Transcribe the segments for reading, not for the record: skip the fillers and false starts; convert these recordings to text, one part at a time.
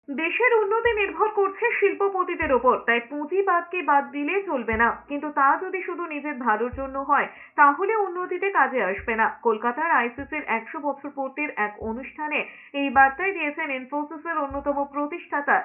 দেশের উন্নতি নির্ভর করছে শিল্পপতিদের ওপর, তাই পুঁজিবাদকে বাদ দিলে চলবে না। কিন্তু তা যদি শুধু নিজের ভালোর জন্য হয়, তাহলে উন্নতিতে কাজে আসবে না। কলকাতার আইসিসির 100 বছর পূর্তির এক অনুষ্ঠানে এই বার্তাই দিয়েছেন ইনফোসিসের অন্যতম প্রতিষ্ঠাতা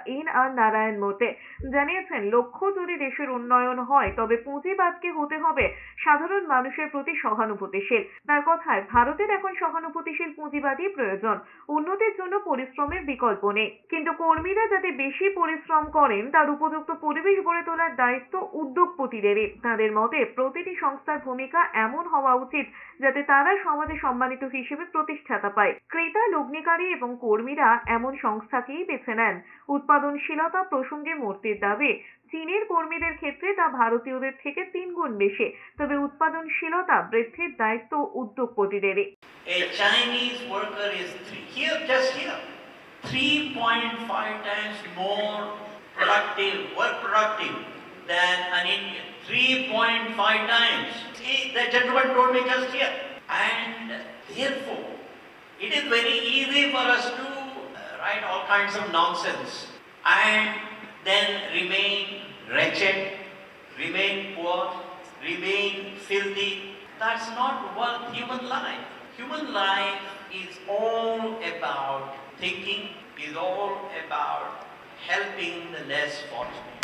আর নারায়ণ মূর্তি। জানিয়েছেন, লক্ষ্য যদি দেশের উন্নয়ন হয়, তবে পুঁজিবাদকে হতে হবে সাধারণ মানুষের প্রতি সহানুভূতিশীল। তার কথায়, ভারতের এখন সহানুভূতিশীল পুঁজিবাদই প্রয়োজন। উন্নতির জন্য পরিশ্রমের বিকল্প নেই, কিন্তু কর্মীরা যাতে বেশি পরিশ্রম করেন তার উপযুক্ত পরিবেশ গড়ে তোলার দায়িত্ব উদ্যোগপতিদেরই। তাদের মতে, প্রতিটি সংস্থার ভূমিকা এমন হওয়া উচিত যাতে তারা সমাজে সম্মানিত হিসেবে প্রতিষ্ঠাতা পায়। ক্রেতা, লগ্নিকারী এবং কর্মীরা এমন সংস্থাকেই বেছে নেন। উৎপাদনশীলতা প্রসঙ্গে মূর্তির দাবি, চীনের কর্মীদের ক্ষেত্রে তা ভারতীয়দের থেকে 3 গুণ বেশি। তবে উৎপাদনশীলতা বৃদ্ধির দায়িত্ব উদ্যোগপতিদেরই। A Chinese worker is just here, 3.5 times more work productive than an Indian. 3.5 times. The gentleman told me just here. And therefore, it is very easy for us to write all kinds of nonsense and then remain wretched, remain poor, remain filthy. That's not worth human life. Human life is all about thinking, is all about helping the less fortunate.